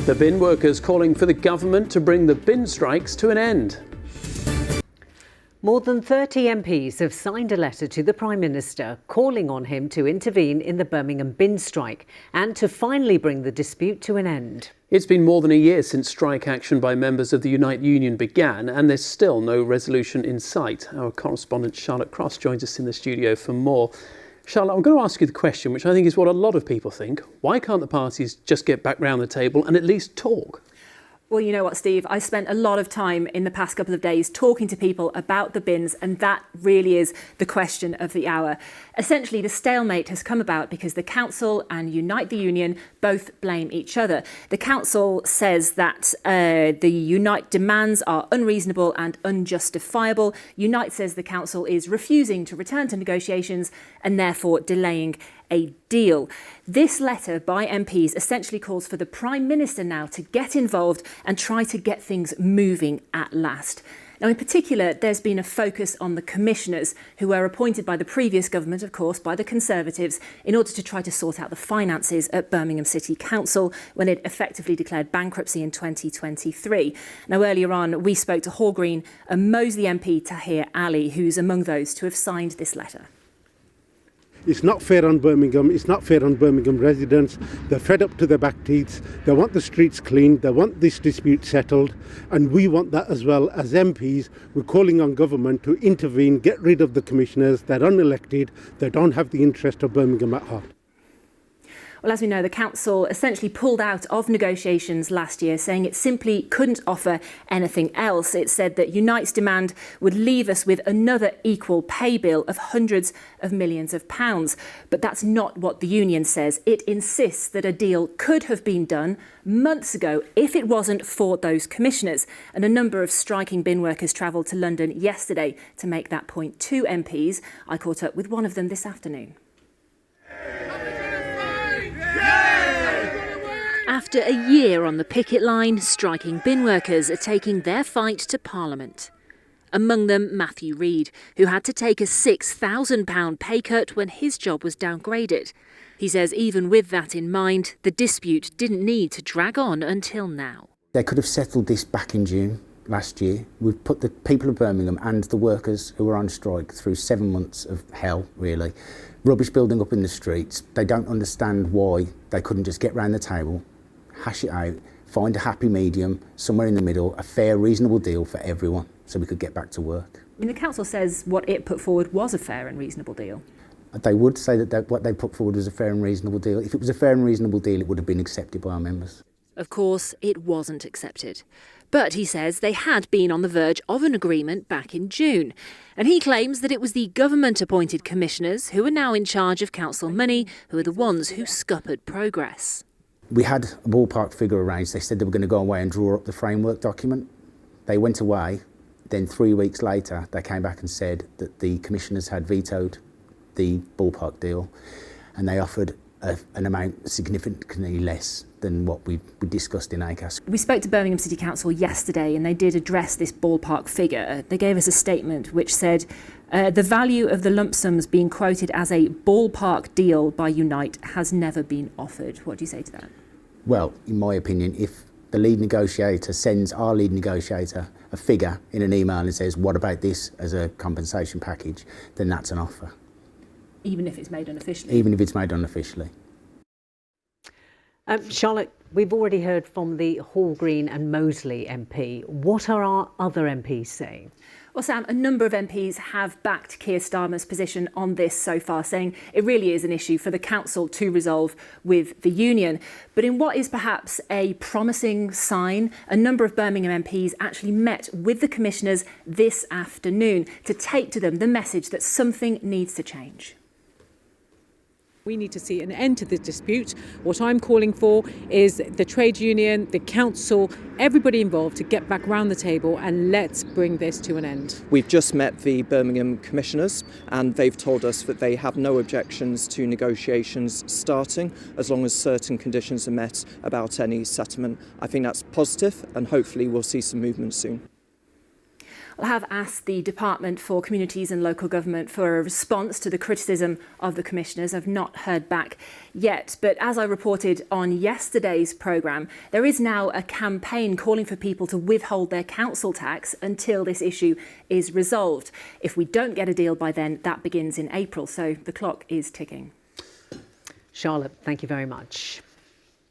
The bin workers calling for the government to bring the bin strikes to an end. More than 30 MPs have signed a letter to the Prime Minister calling on him to intervene in the Birmingham bin strike and to finally bring the dispute to an end. It's been more than a year since strike action by members of the Unite Union began, and there's still no resolution in sight. Our correspondent Charlotte Cross joins us in the studio for more. Charlotte, I'm going to ask you the question, which I think is what a lot of people think. Why can't the parties just get back round the table and at least talk? Well, you know what, Steve, I spent a lot of time in the past couple of days talking to people about the bins, and that really is the question of the hour. Essentially, the stalemate has come about because the Council and Unite the Union both blame each other. The Council says that the Unite demands are unreasonable and unjustifiable. Unite says the Council is refusing to return to negotiations and therefore delaying a deal. This letter by MPs essentially calls for the Prime Minister now to get involved and try to get things moving at last. Now, in particular, there's been a focus on the commissioners who were appointed by the previous government, of course, by the Conservatives, in order to try to sort out the finances at Birmingham City Council when it effectively declared bankruptcy in 2023. Now, earlier on, we spoke to Hall Green and Moseley MP Tahir Ali, who's among those to have signed this letter. It's not fair on Birmingham, it's not fair on Birmingham residents. They're fed up to their back teeth, they want the streets cleaned, they want this dispute settled, and we want that as well. As MPs, we're calling on government to intervene, get rid of the commissioners. They're unelected, they don't have the interest of Birmingham at heart. Well, as we know, the Council essentially pulled out of negotiations last year, saying it simply couldn't offer anything else. It said that Unite's demand would leave us with another equal pay bill of hundreds of millions of pounds. But that's not what the union says. It insists that a deal could have been done months ago if it wasn't for those commissioners. And a number of striking bin workers travelled to London yesterday to make that point to MPs. I caught up with one of them this afternoon. After a year on the picket line, striking bin workers are taking their fight to Parliament. Among them, Matthew Reid, who had to take a £6,000 pay cut when his job was downgraded. He says even with that in mind, the dispute didn't need to drag on until now. They could have settled this back in June last year. We've put the people of Birmingham and the workers who were on strike through 7 months of hell, really. Rubbish building up in the streets. They don't understand why they couldn't just get round the table, hash it out, find a happy medium, somewhere in the middle, a fair, reasonable deal for everyone so we could get back to work. I mean, the Council says what it put forward was a fair and reasonable deal. They would say that what they put forward was a fair and reasonable deal. If it was a fair and reasonable deal, it would have been accepted by our members. Of course, it wasn't accepted. But he says they had been on the verge of an agreement back in June. And he claims that it was the government-appointed commissioners who are now in charge of council money who are the ones who scuppered progress. We had a ballpark figure arranged. They said they were going to go away and draw up the framework document. They went away. Then 3 weeks later, they came back and said that the commissioners had vetoed the ballpark deal, and they offered an amount significantly less than what we discussed in ACAS. We spoke to Birmingham City Council yesterday and they did address this ballpark figure. They gave us a statement which said the value of the lump sums being quoted as a ballpark deal by Unite has never been offered. What do you say to that? Well, in my opinion, if the lead negotiator sends our lead negotiator a figure in an email and says, what about this as a compensation package, then that's an offer. Even if it's made unofficially? Even if it's made unofficially. Charlotte, we've already heard from the Hall Green and Moseley MP. What are our other MPs saying? Well, Sam, a number of MPs have backed Keir Starmer's position on this so far, saying it really is an issue for the council to resolve with the union. But in what is perhaps a promising sign, a number of Birmingham MPs actually met with the commissioners this afternoon to take to them the message that something needs to change. We need to see an end to this dispute. What I'm calling for is the trade union, the council, everybody involved to get back round the table and let's bring this to an end. We've just met the Birmingham commissioners and they've told us that they have no objections to negotiations starting as long as certain conditions are met about any settlement. I think that's positive and hopefully we'll see some movement soon. I have asked the Department for Communities and Local Government for a response to the criticism of the commissioners. I've not heard back yet, but as I reported on yesterday's programme, there is now a campaign calling for people to withhold their council tax until this issue is resolved. If we don't get a deal by then, that begins in April, so the clock is ticking. Charlotte, thank you very much.